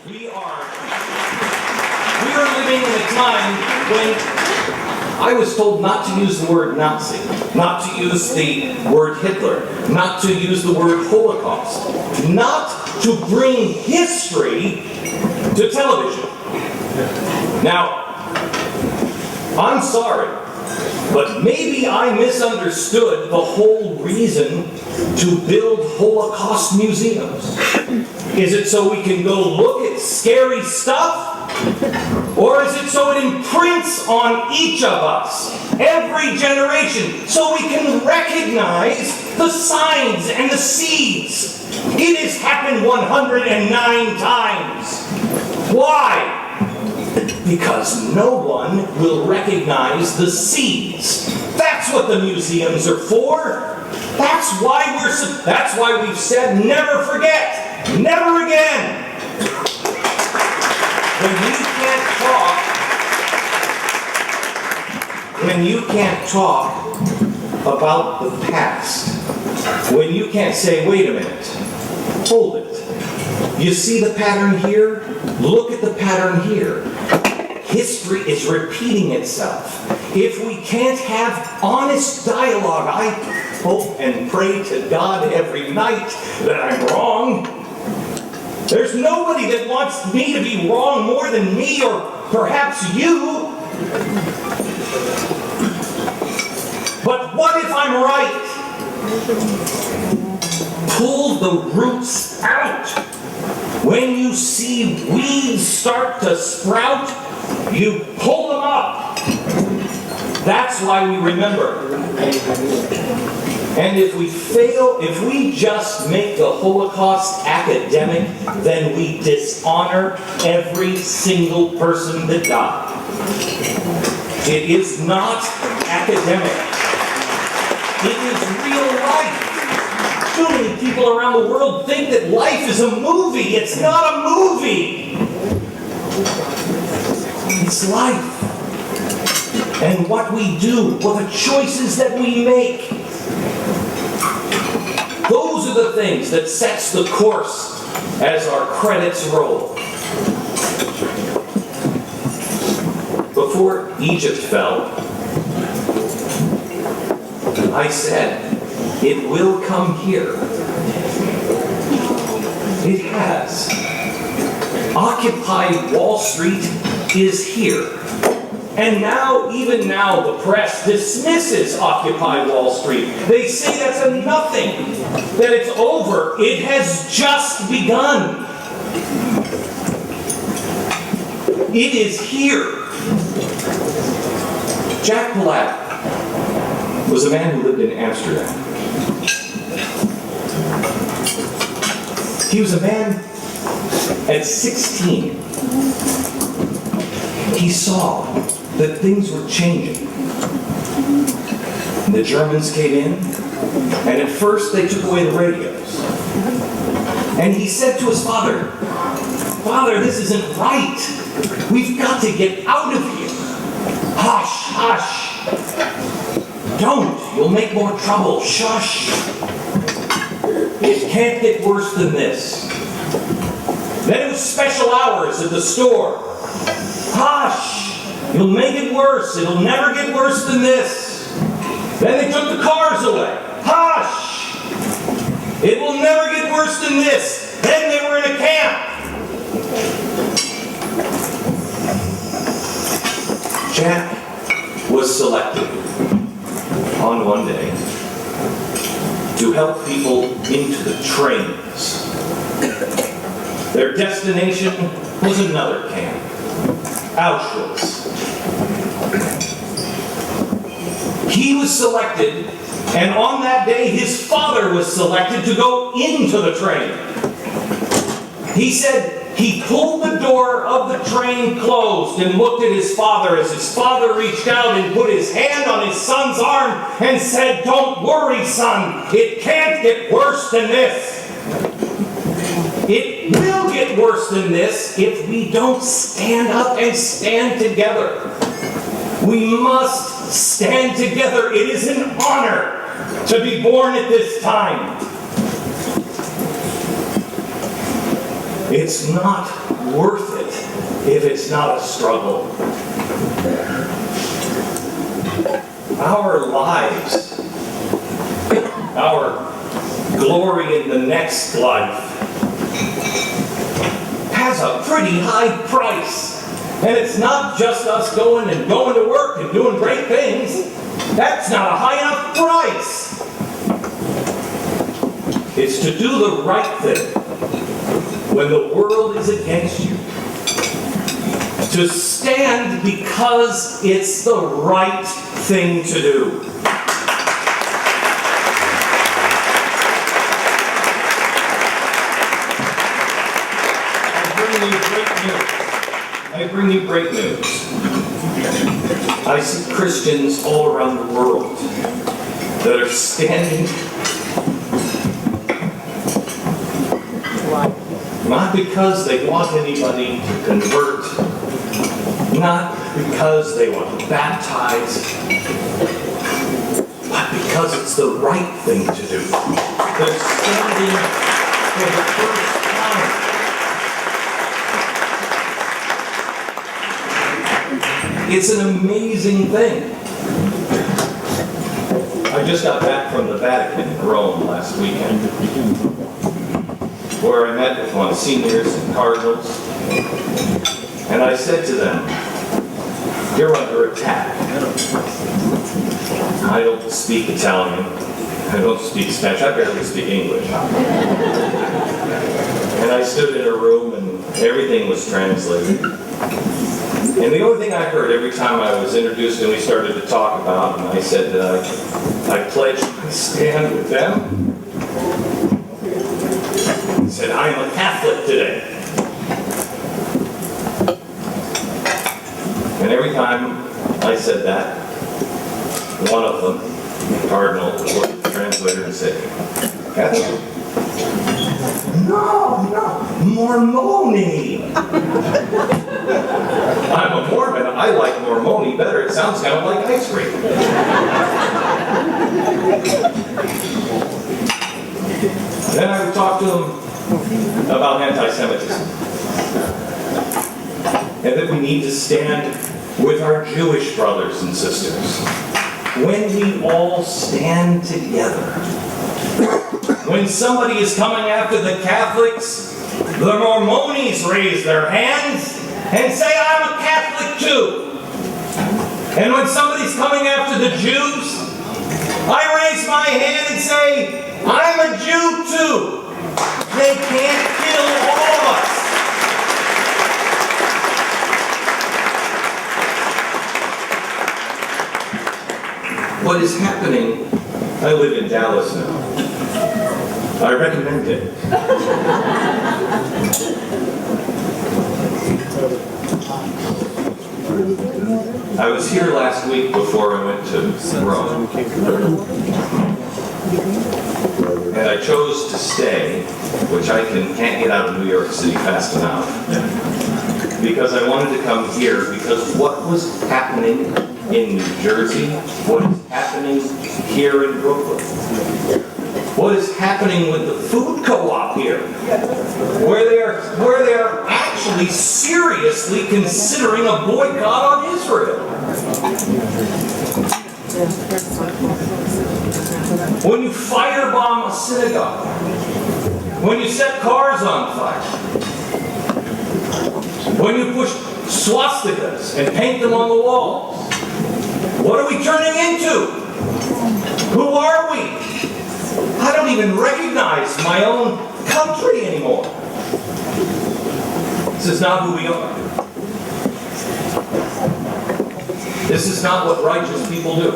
We are living in a time when I was told not to use the word Nazi, not to use the word Hitler, not to use the word Holocaust, not to bring history to television. Now, I'm sorry, but maybe I misunderstood the whole reason to build Holocaust museums. Is it so we can go look at scary stuff? Or is it so it imprints on each of us, every generation, so we can recognize the signs and the seeds? It has happened 109 times. Why? Because no one will recognize the seeds. That's what the museums are for. That's why we've said never forget, never again. When you can't talk about the past, when you can't say, wait a minute, hold it. You see the pattern here? Look at the pattern here. History is repeating itself. If we can't have honest dialogue, I hope and pray to God every night that I'm wrong. There's nobody that wants me to be wrong more than me or perhaps you. But what if I'm right? Pull the roots out. When you see weeds start to sprout, you pull them up. That's why we remember. And if we fail, if we just make the Holocaust academic, then we dishonor every single person that died. It is not academic. It is real life. Too many people around the world think that life is a movie. It's not a movie. It's life. And what we do, well, the choices that we make, those are the things that sets the course as our credits roll. Before Egypt fell, I said, it will come here. It has. Occupy Wall Street is here. And now, even now, the press dismisses Occupy Wall Street. They say that's a nothing, that it's over. It has just begun. It is here. Jack Palat was a man who lived in Amsterdam. He was a man at 16. He saw that things were changing. And the Germans came in, and at first they took away the radios. And he said to his father, "Father, this isn't right. We've got to get out of here." "Hush, hush. Don't. You'll make more trouble. Shush. It can't get worse than this." Then it was special hours at the store. "Hush. You'll make it worse. It'll never get worse than this." Then they took the cars away. "Hush. It will never get worse than this." Then they were in a camp. Jack was selected on one day to help people into the trains. Their destination was another camp, Auschwitz. He was selected, and on that day his father was selected to go into the train. He said he pulled the door of the train closed and looked at his father as his father reached out and put his hand on his son's arm and said, "Don't worry, son. It can't get worse than this." It will get worse than this if we don't stand up and stand together. We must stand together. It is an honor to be born at this time. It's not worth it if it's not a struggle. Our lives, our glory in the next life, has a pretty high price. And it's not just us going to work and doing great things. That's not a high enough price. It's to do the right thing when the world is against you. To stand because it's the right thing to do. I bring you great news. I see Christians all around the world that are standing not because they want anybody to convert, not because they want to baptize, but because it's the right thing to do. They're standing for the first time. It's an amazing thing. I just got back from the Vatican in Rome last weekend, where I met with my seniors and cardinals, and I said to them, "You're under attack. I don't speak Italian. I don't speak Spanish. I barely speak English." And I stood in a room and everything was translated. And the only thing I heard every time I was introduced and we started to talk about, and I said that I pledge my stand with them, I said, "I am a Catholic today." And every time I said that, one of them, the cardinal, looked at the translator and said, "Catholic?" "No, Mormoni." I'm a Mormon. I like Mormoni better. It sounds kind of like ice cream. Then I would talk to them about anti-Semitism. And that we need to stand with our Jewish brothers and sisters. When we all stand together. When somebody is coming after the Catholics, the Mormonis raise their hands and say, "I'm a Catholic too." And when somebody's coming after the Jews, I raise my hand and say, "I'm a Jew too." They can't kill all of us. What is happening? I live in Dallas now. I recommend it. I was here last week before I went to Rome. And I chose to stay, which I can't get out of New York City fast enough, because I wanted to come here because what was happening in New Jersey, what is happening here in Brooklyn, what is happening with the food co-op here, where they are actually seriously considering a boycott on Israel. When you firebomb a synagogue, when you set cars on fire, when you push swastikas and paint them on the walls, what are we turning into? Who are we? I don't even recognize my own country anymore. This is not who we are. This is not what righteous people do.